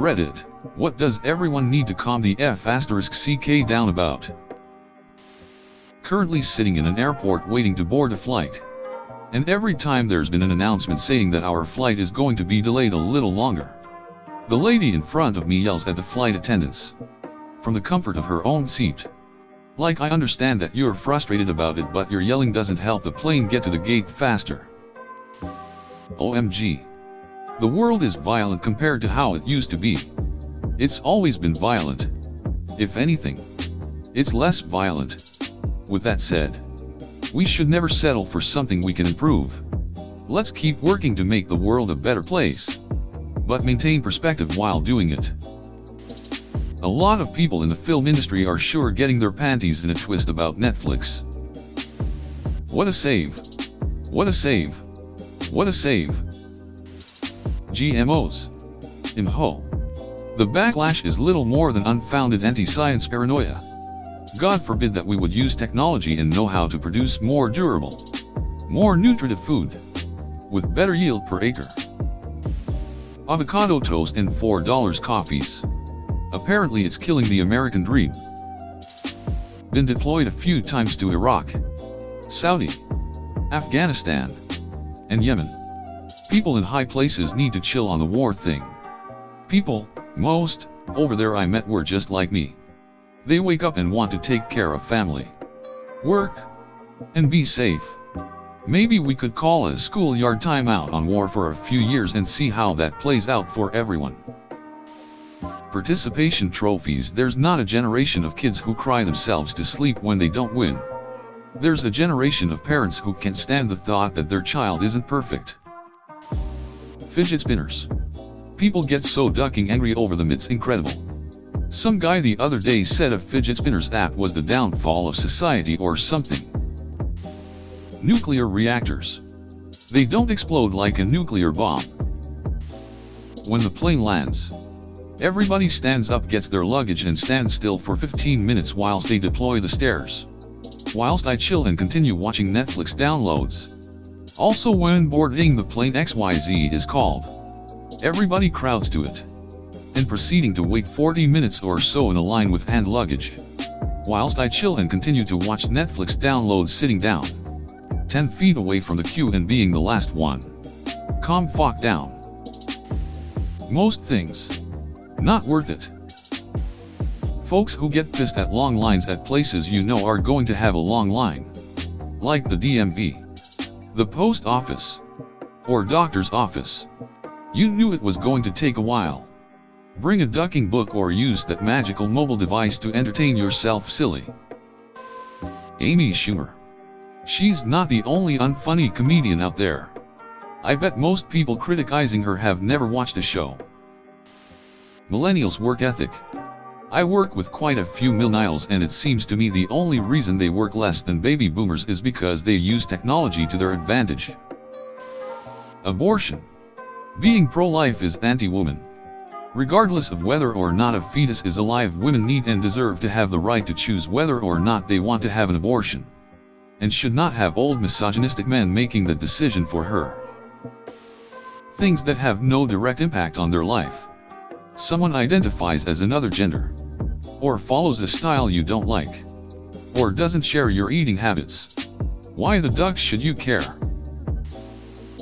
Reddit, what does everyone need to calm the **CK down about? Currently sitting in an airport waiting to board a flight. And every time there's been an announcement saying that our flight is going to be delayed a little longer, the lady in front of me yells at the flight attendants from the comfort of her own seat. Like, I understand that you're frustrated about it, but your yelling doesn't help the plane get to the gate faster. OMG. The world is violent compared to how it used to be. It's always been violent. If anything, it's less violent. With that said, we should never settle for something we can improve. Let's keep working to make the world a better place, but maintain perspective while doing it. A lot of people in the film industry are sure getting their panties in a twist about Netflix. What a save! What a save! What a save! GMOs. Imho. The backlash is little more than unfounded anti-science paranoia. God forbid that we would use technology and know-how to produce more durable, more nutritive food, with better yield per acre. Avocado toast and $4 coffees. Apparently it's killing the American dream. Been deployed a few times to Iraq, Saudi, Afghanistan, and Yemen. People in high places need to chill on the war thing. People, most, over there I met were just like me. They wake up and want to take care of family, work, and be safe. Maybe we could call a schoolyard timeout on war for a few years and see how that plays out for everyone. Participation trophies. There's not a generation of kids who cry themselves to sleep when they don't win. There's a generation of parents who can't stand the thought that their child isn't perfect. Fidget spinners. People get so ducking angry over them, it's incredible. Some guy the other day said a fidget spinners app was the downfall of society or something. Nuclear reactors. They don't explode like a nuclear bomb. When the plane lands, everybody stands up, gets their luggage, and stands still for 15 minutes whilst they deploy the stairs. Whilst I chill and continue watching Netflix downloads. Also, when boarding the plane XYZ is called, everybody crowds to it, and proceeding to wait 40 minutes or so in a line with hand luggage. Whilst I chill and continue to watch Netflix downloads sitting down, 10 feet away from the queue and being the last one. Calm fuck down. Most things, not worth it. Folks who get pissed at long lines at places you know are going to have a long line, like the DMV, the post office, or doctor's office. You knew it was going to take a while. Bring a ducking book or use that magical mobile device to entertain yourself silly. Amy Schumer. She's not the only unfunny comedian out there. I bet most people criticizing her have never watched a show. Millennials' work ethic. I work with quite a few millennials, and it seems to me the only reason they work less than baby boomers is because they use technology to their advantage. Abortion. Being pro-life is anti-woman. Regardless of whether or not a fetus is alive, women need and deserve to have the right to choose whether or not they want to have an abortion, and should not have old misogynistic men making the decision for her. Things that have no direct impact on their life. Someone identifies as another gender, or follows a style you don't like, or doesn't share your eating habits. Why the duck should you care?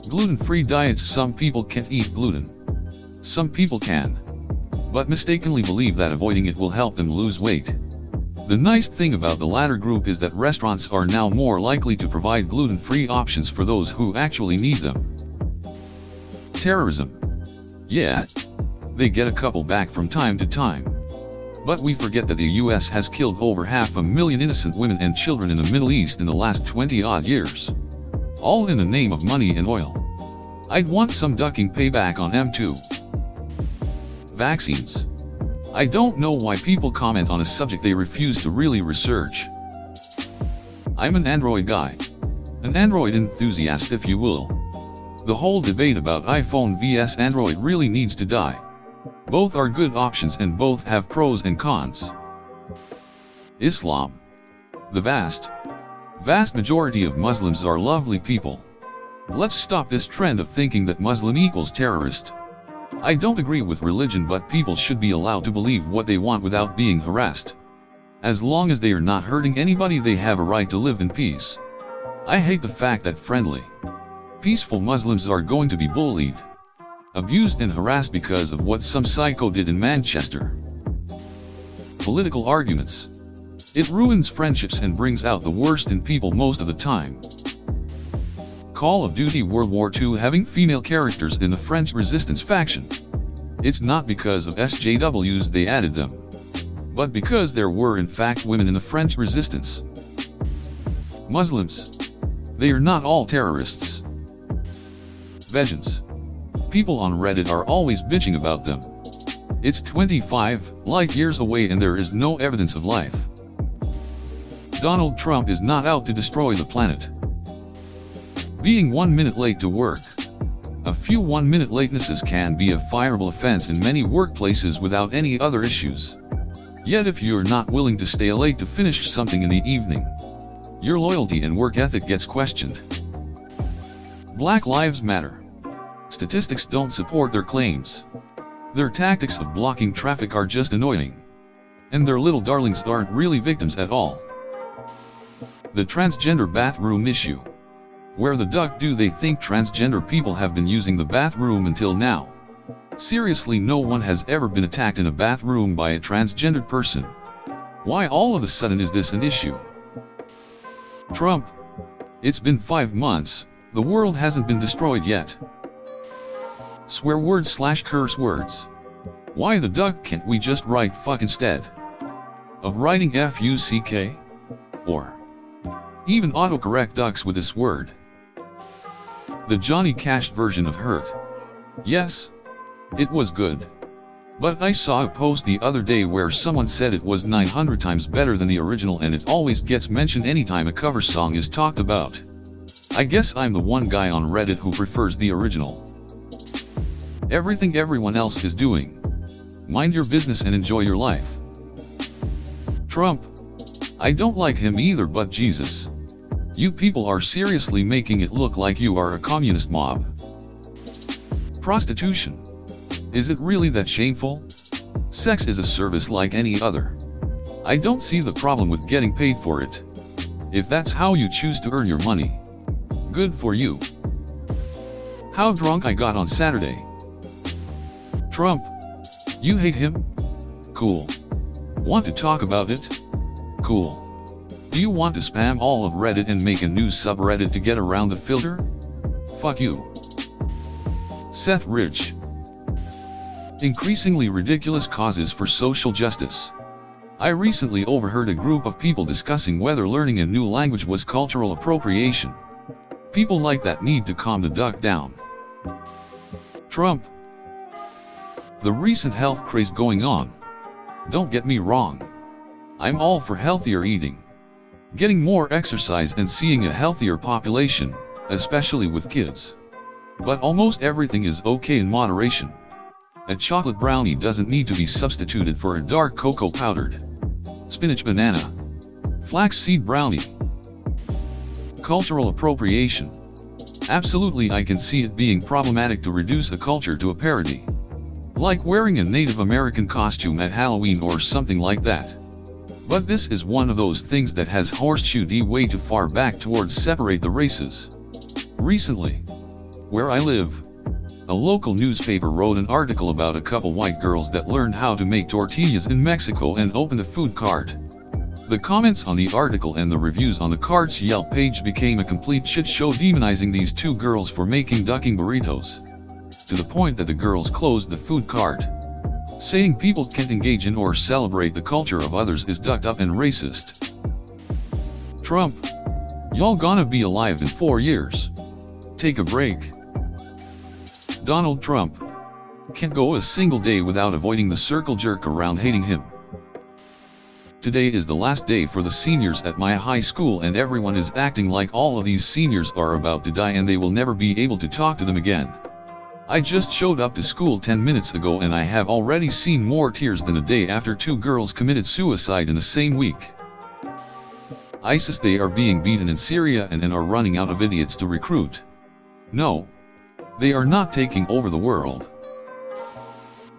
Gluten-free diets. Some people can't eat gluten. Some people can, but mistakenly believe that avoiding it will help them lose weight. The nice thing about the latter group is that restaurants are now more likely to provide gluten-free options for those who actually need them. Terrorism. Yeah, they get a couple back from time to time. But we forget that the US has killed over 500,000 innocent women and children in the Middle East in the last 20-odd years. All in the name of money and oil. I'd want some ducking payback on them too. Vaccines. I don't know why people comment on a subject they refuse to really research. I'm an Android guy. An Android enthusiast, if you will. The whole debate about iPhone vs Android really needs to die. Both are good options and both have pros and cons. Islam. The vast majority of Muslims are lovely people. Let's stop this trend of thinking that Muslim equals terrorist. I don't agree with religion, but people should be allowed to believe what they want without being harassed. As long as they are not hurting anybody, they have a right to live in peace. I hate the fact that friendly, peaceful Muslims are going to be bullied, abused and harassed because of what some psycho did in Manchester. Political arguments. It ruins friendships and brings out the worst in people most of the time. Call of Duty World War II having female characters in the French resistance faction. It's not because of SJWs they added them, but because there were in fact women in the French resistance. Muslims. They are not all terrorists. Vegans. People on Reddit are always bitching about them. It's 25 light years away and there is no evidence of life. Donald Trump is not out to destroy the planet. Being 1 minute late to work. A few 1-minute latenesses can be a fireable offense in many workplaces without any other issues. Yet if you're not willing to stay late to finish something in the evening, your loyalty and work ethic gets questioned. Black Lives Matter. Statistics don't support their claims. Their tactics of blocking traffic are just annoying. And their little darlings aren't really victims at all. The transgender bathroom issue. Where the duck do they think transgender people have been using the bathroom until now? Seriously, no one has ever been attacked in a bathroom by a transgendered person. Why all of a sudden is this an issue? Trump. It's been 5 months, the world hasn't been destroyed yet. Swear words / curse words. Why the duck can't we just write fuck instead of writing fuck? Or even autocorrect ducks with this word. The Johnny Cash version of Hurt. Yes, it was good. But I saw a post the other day where someone said it was 900 times better than the original, and it always gets mentioned anytime a cover song is talked about. I guess I'm the one guy on Reddit who prefers the original. Everything everyone else is doing. Mind your business and enjoy your life. Trump. I don't like him either, but Jesus. You people are seriously making it look like you are a communist mob. Prostitution. Is it really that shameful? Sex is a service like any other. I don't see the problem with getting paid for it. If that's how you choose to earn your money, good for you. How drunk I got on Saturday. Trump. You hate him? Cool. Want to talk about it? Cool. Do you want to spam all of Reddit and make a new subreddit to get around the filter? Fuck you. Seth Rich. Increasingly ridiculous causes for social justice. I recently overheard a group of people discussing whether learning a new language was cultural appropriation. People like that need to calm the duck down. Trump. The recent health craze going on. Don't get me wrong. I'm all for healthier eating, getting more exercise and seeing a healthier population, especially with kids. But almost everything is okay in moderation. A chocolate brownie doesn't need to be substituted for a dark cocoa powdered spinach banana flaxseed brownie. Cultural appropriation. Absolutely, I can see it being problematic to reduce a culture to a parody, like wearing a Native American costume at Halloween or something like that. But this is one of those things that has horseshoed way too far back towards separate the races. Recently, where I live, a local newspaper wrote an article about a couple white girls that learned how to make tortillas in Mexico and opened a food cart. The comments on the article and the reviews on the cart's Yelp page became a complete shit show, demonizing these two girls for making ducking burritos, to the point that the girls closed the food cart, saying people can't engage in or celebrate the culture of others is ducked up and racist. Trump. Y'all gonna be alive in 4 years. Take a break. Donald Trump. Can't go a single day without avoiding the circle jerk around hating him. Today is the last day for the seniors at my high school, and everyone is acting like all of these seniors are about to die and they will never be able to talk to them again. I just showed up to school 10 minutes ago and I have already seen more tears than a day after 2 girls committed suicide in the same week. ISIS. They are being beaten in Syria and are running out of idiots to recruit. No, they are not taking over the world.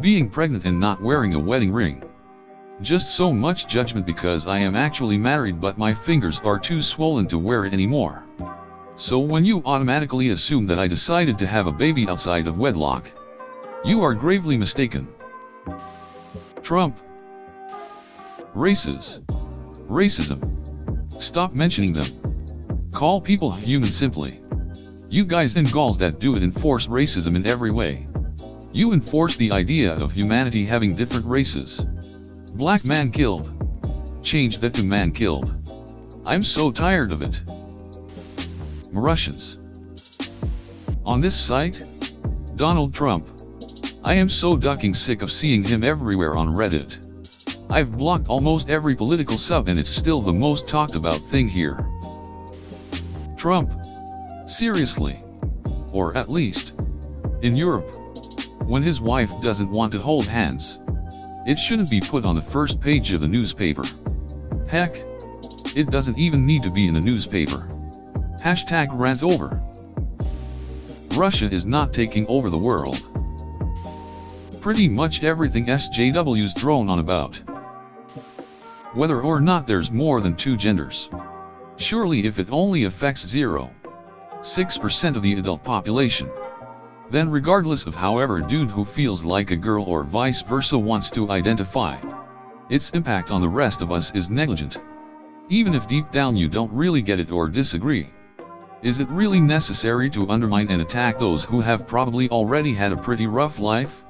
Being pregnant and not wearing a wedding ring. Just so much judgment because I am actually married but my fingers are too swollen to wear it anymore. So when you automatically assume that I decided to have a baby outside of wedlock, you are gravely mistaken. Trump. Races. Racism. Stop mentioning them. Call people human simply. You guys and gals that do it enforce racism in every way. You enforce the idea of humanity having different races. Black man killed. Change that to man killed. I'm so tired of it. Russians. On this site, Donald Trump. I am so ducking sick of seeing him everywhere on Reddit. I've blocked almost every political sub and it's still the most talked about thing here. Trump. Seriously. Or at least, in Europe, when his wife doesn't want to hold hands, it shouldn't be put on the first page of the newspaper. Heck, it doesn't even need to be in the newspaper. Hashtag rant over. Russia is not taking over the world. Pretty much everything SJW's drone on about. Whether or not there's more than 2 genders. Surely if it only affects 0.6% of the adult population, then regardless of however a dude who feels like a girl or vice versa wants to identify, its impact on the rest of us is negligent. Even if deep down you don't really get it or disagree. Is it really necessary to undermine and attack those who have probably already had a pretty rough life?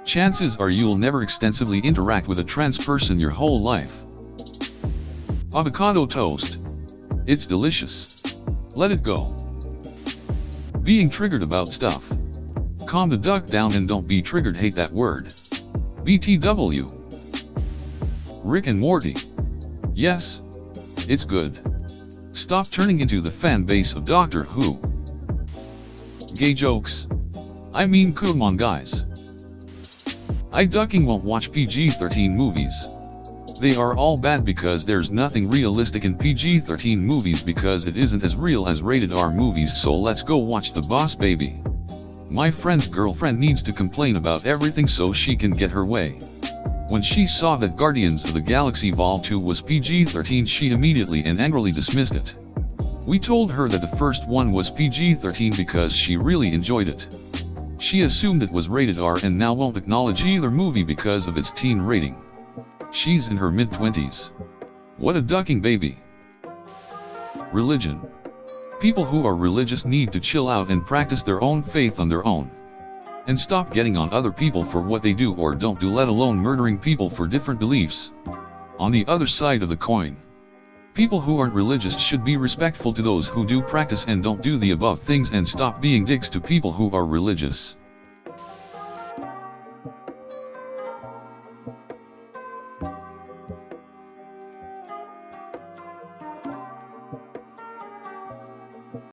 Chances are you'll never extensively interact with a trans person your whole life. Avocado toast. It's delicious. Let it go. Being triggered about stuff. Calm the duck down and don't be triggered. Hate that word. BTW. Rick and Morty. Yes. It's good. Stop turning into the fan base of Doctor Who. Gay jokes. I mean, come on guys. I ducking won't watch PG-13 movies. They are all bad because there's nothing realistic in PG-13 movies because it isn't as real as rated R movies, so let's go watch The Boss Baby. My friend's girlfriend needs to complain about everything so she can get her way. When she saw that Guardians of the Galaxy Vol 2 was PG-13 she immediately and angrily dismissed it. We told her that the first one was PG-13 because she really enjoyed it. She assumed it was rated R and now won't acknowledge either movie because of its teen rating. She's in her mid-20s. What a ducking baby. Religion. People who are religious need to chill out and practice their own faith on their own. And stop getting on other people for what they do or don't do, let alone murdering people for different beliefs. On the other side of the coin, people who aren't religious should be respectful to those who do practice and don't do the above things and stop being dicks to people who are religious.